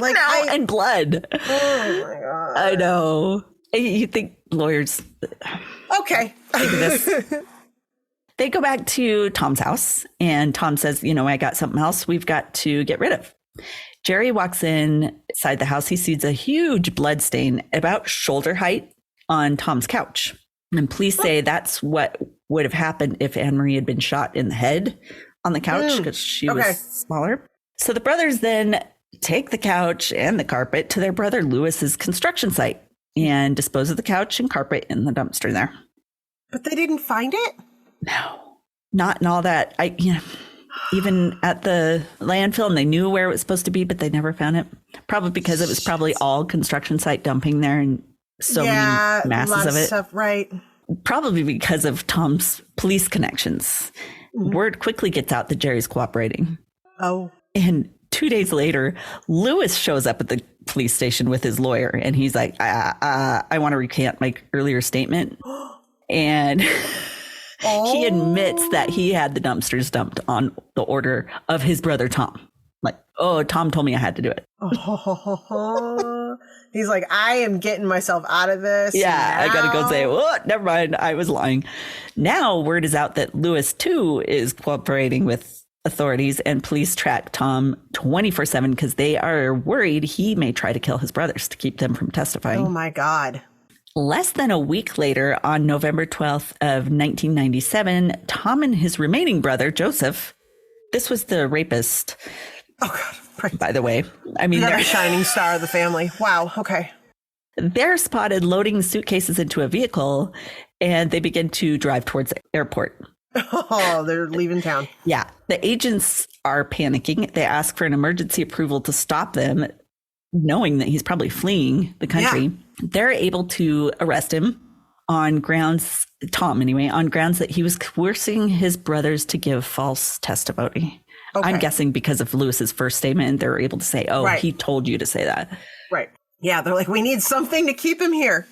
and blood. Oh my God! I know. You think lawyers? Okay. Think of this. They go back to Tom's house and Tom says, I got something else we've got to get rid of. Jerry walks inside the house. He sees a huge blood stain about shoulder height on Tom's couch. And police say that's what would have happened if Anne Marie had been shot in the head on the couch because she was smaller. So the brothers then take the couch and the carpet to their brother Lewis's construction site and dispose of the couch and carpet in the dumpster there. But they didn't find it? No, not in all that. Even at the landfill, and they knew where it was supposed to be, but they never found it. Probably because it was probably all construction site dumping there and so many masses of it. Stuff, right. Probably because of Tom's police connections. Word quickly gets out that Jerry's cooperating. Oh. And 2 days later, Lewis shows up at the police station with his lawyer, and he's like, I want to recant my earlier statement. And he admits that he had the dumpsters dumped on the order of his brother, Tom. Like, Tom told me I had to do it. He's like, I am getting myself out of this. Yeah, now. I got to go say, never mind. I was lying. Now word is out that Lewis, too, is cooperating with authorities, and police track Tom 24/7 because they are worried he may try to kill his brothers to keep them from testifying. Oh, my God. Less than a week later, on November 12th of 1997, Tom and his remaining brother, Joseph, this was the rapist. Oh, God. By the way. I mean, they're a shining star of the family. Wow. Okay. They're spotted loading suitcases into a vehicle, and they begin to drive towards the airport. Oh, they're leaving town. Yeah. The agents are panicking. They ask for an emergency approval to stop them, knowing that he's probably fleeing the country. Yeah. They're able to arrest him on grounds, Tom anyway, on grounds that he was coercing his brothers to give false testimony. Okay. I'm guessing because of Lewis's first statement, they're able to say, he told you to say that. Right. Yeah, they're like, we need something to keep him here.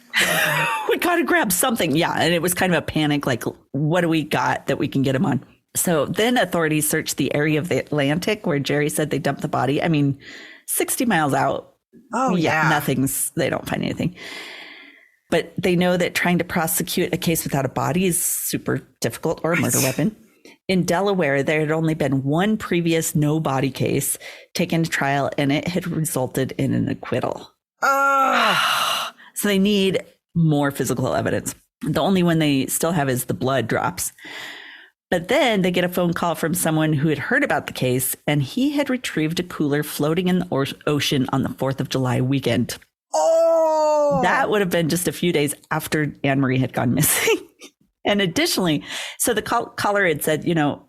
We got to grab something. Yeah, and it was kind of a panic, like, what do we got that we can get him on? So then authorities searched the area of the Atlantic where Jerry said they dumped the body. I mean, 60 miles out. Oh, yeah. They don't find anything. But they know that trying to prosecute a case without a body is super difficult, or a murder weapon. In Delaware, there had only been one previous no body case taken to trial, and it had resulted in an acquittal. So they need more physical evidence. The only one they still have is the blood drops. But then they get a phone call from someone who had heard about the case, and he had retrieved a cooler floating in the ocean on the 4th of July weekend. Oh! That would have been just a few days after Anne Marie had gone missing. And additionally, so the caller had said,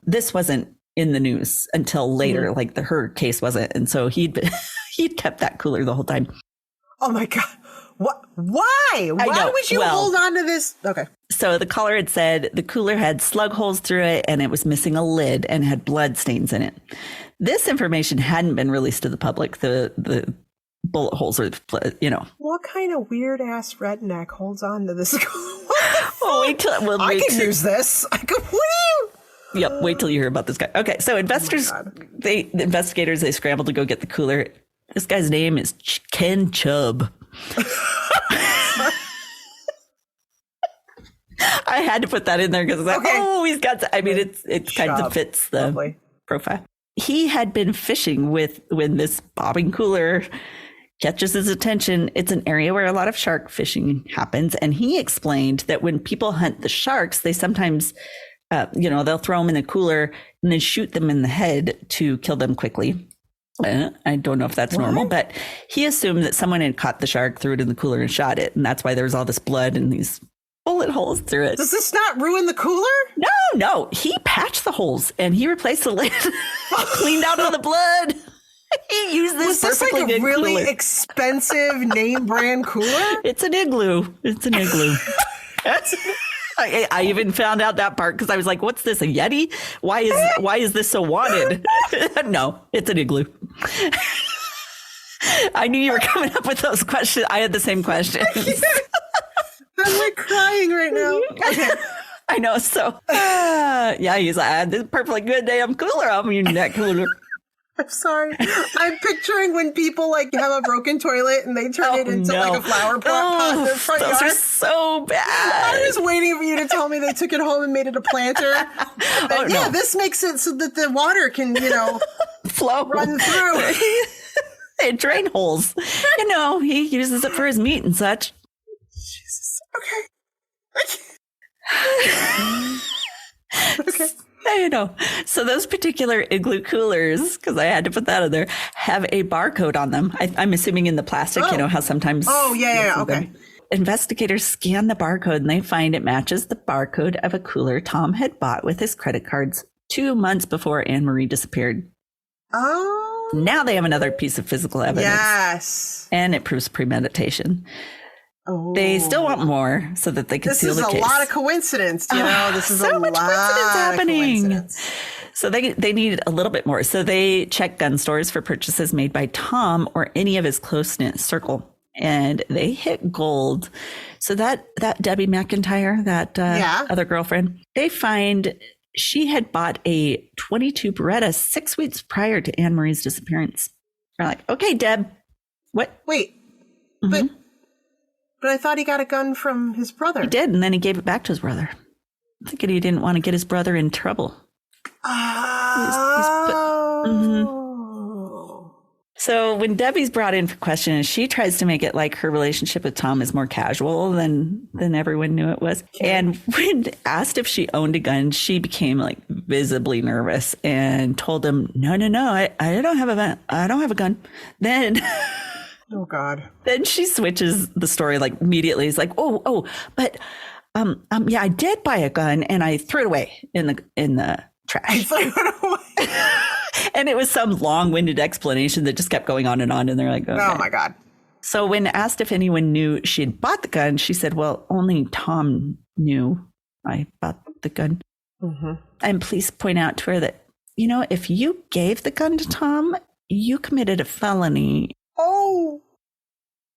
this wasn't in the news until later, like her case wasn't. And so he'd kept that cooler the whole time. Oh my God. What? Why? Why would you hold on to this? Okay. So the caller had said the cooler had slug holes through it and it was missing a lid and had blood stains in it. This information hadn't been released to the public. The bullet holes are, What kind of weird ass redneck holds on to this? I can use this. Yep. Wait till you hear about this guy. Okay. So the investigators, they scrambled to go get the cooler. This guy's name is Ken Chubb. I had to put that in there because he's got to, it kind of fits the profile. He had been fishing when this bobbing cooler catches his attention. It's an area where a lot of shark fishing happens. And he explained that when people hunt the sharks, they sometimes, they'll throw them in the cooler and then shoot them in the head to kill them quickly. I don't know if that's normal, but he assumed that someone had caught the shark, threw it in the cooler and shot it. And that's why there was all this blood and these bullet holes through it. Does this not ruin the cooler? No. He patched the holes and he replaced the lid, cleaned out all the blood. He used this. Was this like a really expensive name brand cooler? It's an igloo. I even found out that part because I was like, what's this, a Yeti? Why is this so wanted? No, it's an igloo. I knew you were coming up with those questions. I had the same questions. I'm like crying right now. Okay. I know. So, he's like, this is a perfectly good damn cooler. I'm using that cooler. I'm sorry. I'm picturing when people like have a broken toilet and they turn it into like a flower pot in their front yard. Those are so bad. I was waiting for you to tell me they took it home and made it a planter. This makes it so that the water can, flow, run through. It drain holes. He uses it for his meat and such. Jesus. Okay. Okay. So those particular igloo coolers, because I had to put that in there, have a barcode on them. I'm assuming in the plastic, how sometimes. Oh, yeah. Okay. Investigators scan the barcode and they find it matches the barcode of a cooler Tom had bought with his credit cards 2 months before Anne Marie disappeared. Oh. Now they have another piece of physical evidence. Yes. And it proves premeditation. Oh. They still want more so that they can seal the case. This is a lot of coincidence, This is so a much lot coincidence happening. Coincidence. So they need a little bit more. So they check gun stores for purchases made by Tom or any of his close-knit circle. And they hit gold. So that Debbie McIntyre, that other girlfriend, they find she had bought a 22 Beretta 6 weeks prior to Anne Marie's disappearance. They're like, okay, Deb, what? Wait, But I thought he got a gun from his brother. He did, and then he gave it back to his brother. Thinking he didn't want to get his brother in trouble. So when Debbie's brought in for questioning, she tries to make it like her relationship with Tom is more casual than everyone knew it was. And when asked if she owned a gun, she became like visibly nervous and told him, no, I don't have a gun. Then... Oh God. Then she switches the story like immediately. It's like, but I did buy a gun and I threw it away in the trash. I threw it away. And it was some long-winded explanation that just kept going on. And they're like, okay. Oh my God. So when asked if anyone knew she had bought the gun, she said, well, only Tom knew I bought the gun. Mm-hmm. And police point out to her that, if you gave the gun to Tom, you committed a felony. Oh.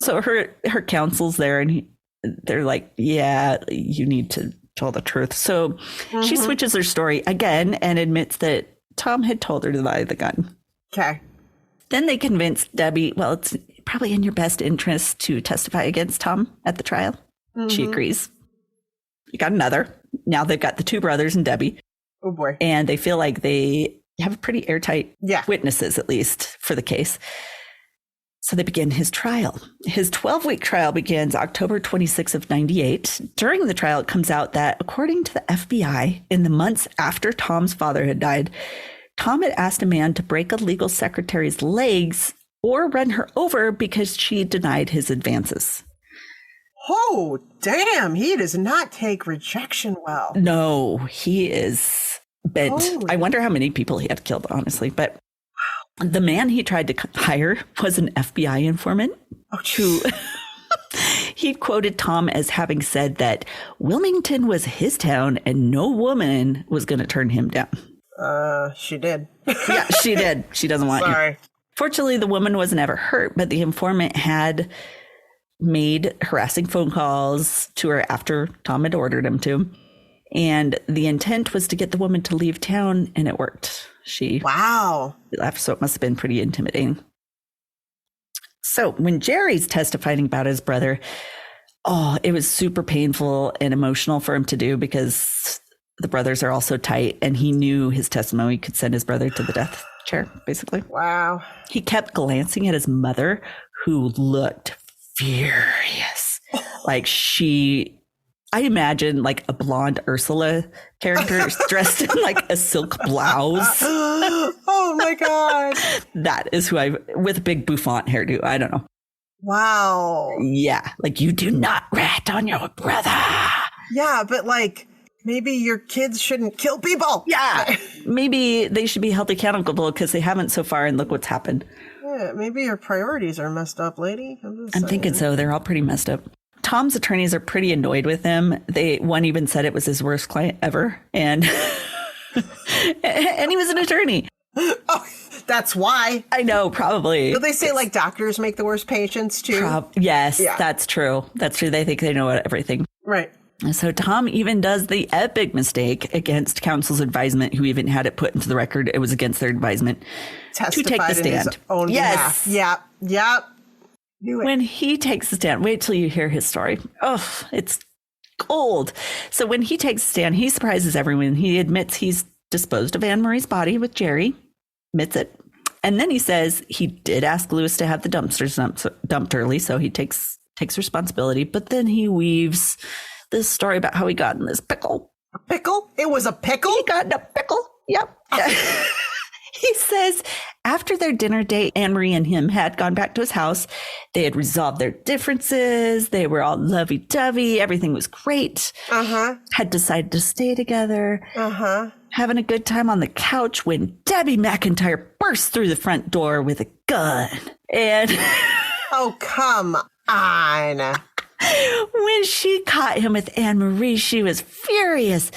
So her counsel's there and they're like, yeah, you need to tell the truth. So she switches her story again and admits that Tom had told her to buy the gun. Okay. Then they convinced Debbie, well, it's probably in your best interest to testify against Tom at the trial. She agrees. You got another. Now they've got the two brothers and Debbie. Oh boy. And they feel like they have pretty airtight witnesses, at least for the case. So they begin his trial. His 12-week trial begins October 26th of 98. During the trial, it comes out that according to the FBI, in the months after Tom's father had died, Tom had asked a man to break a legal secretary's legs or run her over because she denied his advances. Oh, damn. He does not take rejection well. No, he is bent. Holy. I wonder how many people he had killed, honestly. But the man he tried to hire was an FBI informant who he quoted Tom as having said that Wilmington was his town and no woman was going to turn him down. She did. Yeah, she did. She doesn't want Sorry. you. Fortunately, the woman was never hurt, but the informant had made harassing phone calls to her after Tom had ordered him to. And the intent was to get the woman to leave town, and it worked. She left, so it must have been pretty intimidating. So when Jerry's testifying about his brother, it was super painful and emotional for him to do because the brothers are all so tight, and he knew his testimony could send his brother to the death chair, basically. Wow. He kept glancing at his mother, who looked furious. Like I imagine like a blonde Ursula character dressed in like a silk blouse. Oh my God. That is who with a big bouffant hairdo. I don't know. Wow. Yeah. Like, you do not rat on your brother. Yeah, but like, maybe your kids shouldn't kill people. Yeah. Maybe they should be held accountable because they haven't so far, and look what's happened. Yeah, maybe your priorities are messed up, lady. I'm thinking so. They're all pretty messed up. Tom's attorneys are pretty annoyed with him. One even said it was his worst client ever. And and he was an attorney. Oh, that's why. I know, probably. But they say like doctors make the worst patients too. Yes, yeah. That's true. That's true. They think they know everything. Right. So Tom even does the epic mistake against counsel's advisement, who even had it put into the record. It was against their advisement to take the stand. In his own behalf. Yep. When he takes the stand, wait till you hear his story. Oh, it's gold. So when he takes the stand, he surprises everyone. He admits he's disposed of Anne Marie's body with Jerry, admits it. And then he says he did ask Lewis to have the dumpsters dumped early, so he takes responsibility. But then he weaves this story about how he got in this pickle. A pickle? It was a pickle? He got in a pickle. Yep. He says after their dinner date, Anne Marie and him had gone back to his house. They had resolved their differences. They were all lovey-dovey. Everything was great. Had decided to stay together. Having a good time on the couch when Debbie McIntyre burst through the front door with a gun. And oh, come on. When she caught him with Anne Marie, she was furious,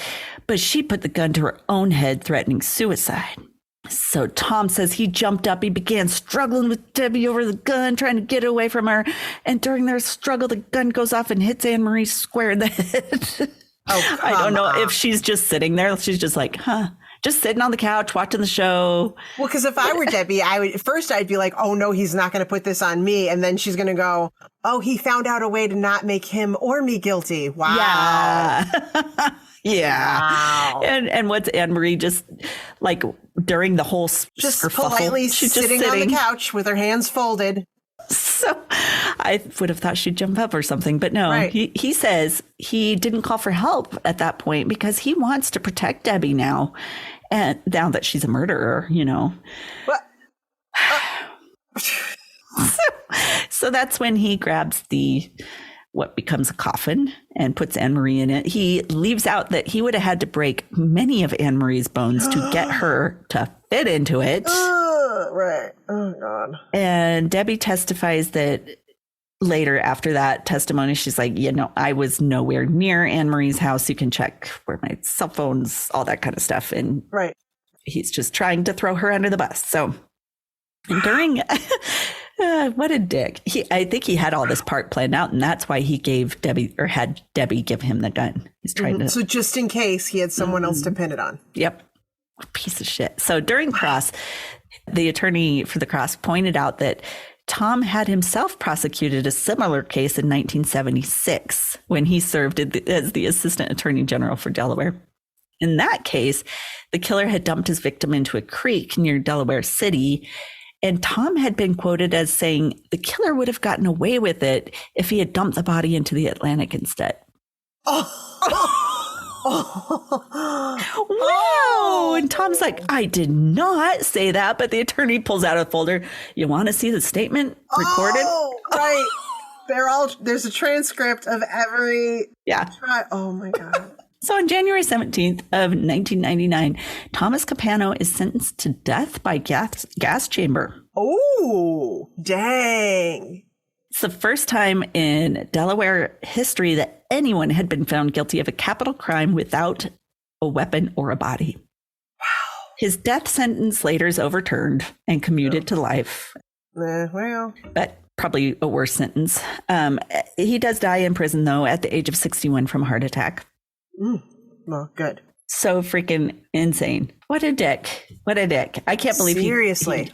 but she put the gun to her own head, threatening suicide. So Tom says he jumped up. He began struggling with Debbie over the gun, trying to get away from her. And during their struggle, the gun goes off and hits Anne Marie square in the head. Oh, I don't know if she's just sitting there. She's just like, just sitting on the couch, watching the show. Well, because if I were Debbie, I'd be like, oh no, he's not going to put this on me. And then she's going to go, oh, he found out a way to not make him or me guilty. Wow. Yeah. Yeah. Wow. And what's Anne Marie just like during the whole just politely sitting on the couch with her hands folded. So I would have thought she'd jump up or something, but no, right. He says he didn't call for help at that point because he wants to protect Debbie now. And now that she's a murderer, you know. What? So that's when he grabs what becomes a coffin and puts Anne Marie in it. He leaves out that he would have had to break many of Anne Marie's bones to get her to fit into it. Right. Oh, God. And Debbie testifies that later after that testimony, she's like, I was nowhere near Anne Marie's house. You can check where my cell phones, all that kind of stuff. And right. He's just trying to throw her under the bus. So during... what a dick. I think he had all this part planned out, and that's why he had Debbie give him the gun. He's trying to. So just in case he had someone else to pin it on. Yep. Piece of shit. So during cross, the attorney for the cross pointed out that Tom had himself prosecuted a similar case in 1976 when he served as the assistant attorney general for Delaware. In that case, the killer had dumped his victim into a creek near Delaware City. And Tom had been quoted as saying the killer would have gotten away with it if he had dumped the body into the Atlantic instead. Wow. And Tom's like, I did not say that. But the attorney pulls out a folder. You want to see the statement recorded? Oh, right. There's a transcript of every. Yeah. Oh, my God. So on January 17th of 1999, Thomas Capano is sentenced to death by gas chamber. Oh, dang. It's the first time in Delaware history that anyone had been found guilty of a capital crime without a weapon or a body. Wow. His death sentence later is overturned and commuted to life. Well. But probably a worse sentence. He does die in prison, though, at the age of 61 from a heart attack. Well, good. So freaking insane. What a dick. What a dick. I can't believe he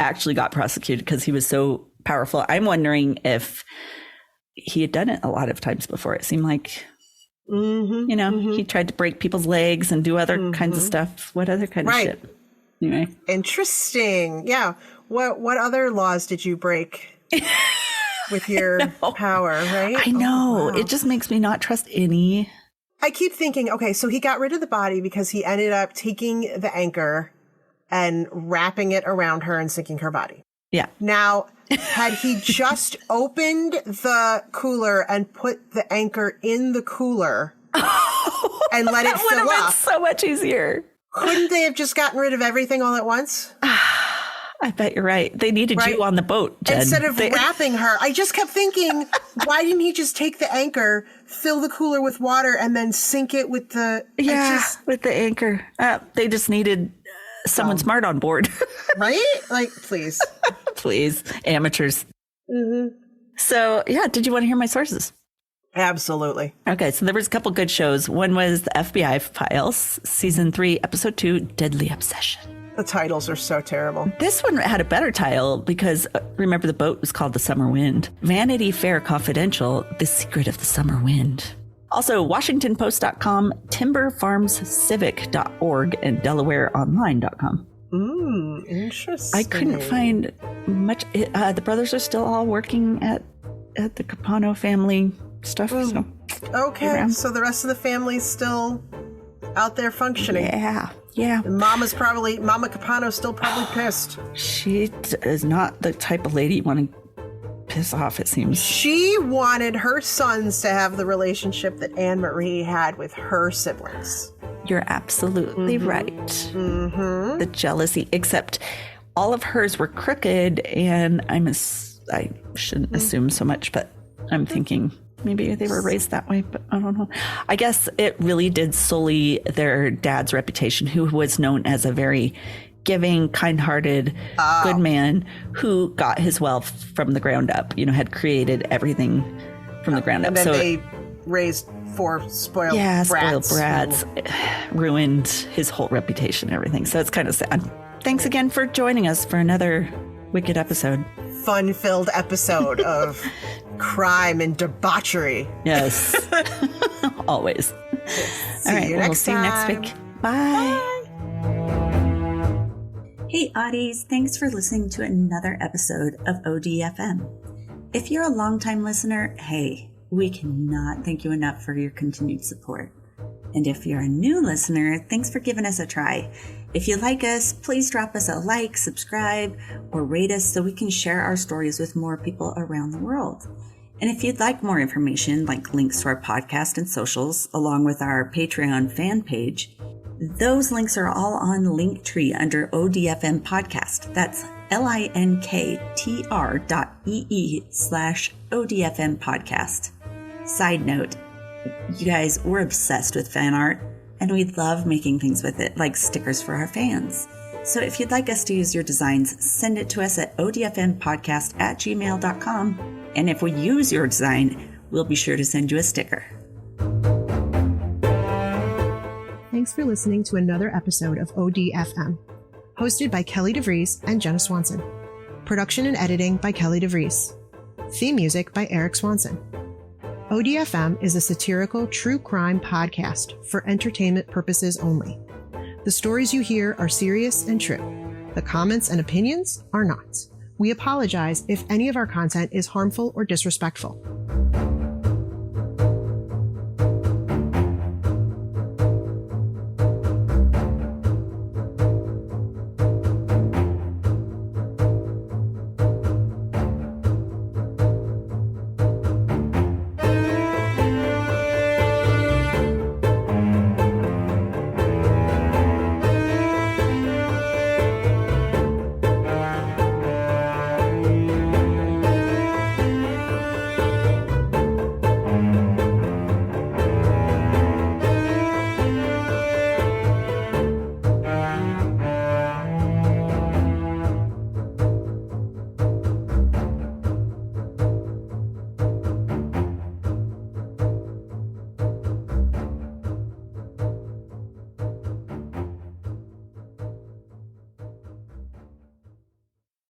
actually got prosecuted because he was so powerful. I'm wondering if he had done it a lot of times before. It seemed like, he tried to break people's legs and do other kinds of stuff. What other kind of shit? Anyway. Interesting. Yeah. What other laws did you break with your power, right? I know. Wow. It just makes me not trust any. I keep thinking, okay, so he got rid of the body because he ended up taking the anchor and wrapping it around her and sinking her body. Yeah. Now, had he just opened the cooler and put the anchor in the cooler and let it fill up, would have been so much easier. Couldn't they have just gotten rid of everything all at once? I bet you're right. They needed you on the boat, Jen. Instead of wrapping her. I just kept thinking, why didn't he just take the anchor, fill the cooler with water, and then sink it with the... with the anchor. They just needed someone smart on board. Right? Like, please. Please. Amateurs. Mm-hmm. So, did you want to hear my sources? Absolutely. Okay, so there was a couple good shows. One was the FBI Files, Season 3, Episode 2, Deadly Obsession. The titles are so terrible. This one had a better title because, remember, the boat was called the Summer Wind. Vanity Fair Confidential, The Secret of the Summer Wind. Also, WashingtonPost.com, TimberFarmsCivic.org, and DelawareOnline.com. Interesting. I couldn't find much. The brothers are still all working at the Capano family stuff. So okay, so the rest of the family's still out there functioning. Yeah. And Mama Capano's still probably pissed. She is not the type of lady you want to piss off, it seems. She wanted her sons to have the relationship that Anne Marie had with her siblings. You're absolutely right. Mm-hmm. The jealousy, except all of hers were crooked, and I shouldn't assume so much, but I'm thinking maybe they were raised that way, but I don't know. I guess it really did sully their dad's reputation, who was known as a very giving, kind-hearted, good man who got his wealth from the ground up, had created everything from the ground up. And then they raised 4 spoiled brats. Ruined his whole reputation and everything. So it's kind of sad. Thanks again for joining us for another wicked episode. Fun-filled episode of crime and debauchery. Yes. Always. All right. We'll see you next week. Bye. Hey, Oddies. Thanks for listening to another episode of ODFM. If you're a longtime listener, hey, we cannot thank you enough for your continued support. And if you're a new listener, thanks for giving us a try. If you like us, please drop us a like, subscribe, or rate us so we can share our stories with more people around the world. And if you'd like more information, like links to our podcast and socials, along with our Patreon fan page, those links are all on Linktree under ODFM Podcast. That's linktr.ee/ODFM Podcast. Side note, you guys, we're obsessed with fan art, and we love making things with it, like stickers for our fans. So if you'd like us to use your designs, send it to us at odfmpodcast@gmail.com. And if we use your design, we'll be sure to send you a sticker. Thanks for listening to another episode of ODFM, hosted by Kelly DeVries and Jenna Swanson. Production and editing by Kelly DeVries. Theme music by Eric Swanson. ODFM is a satirical true crime podcast for entertainment purposes only. The stories you hear are serious and true. The comments and opinions are not. We apologize if any of our content is harmful or disrespectful.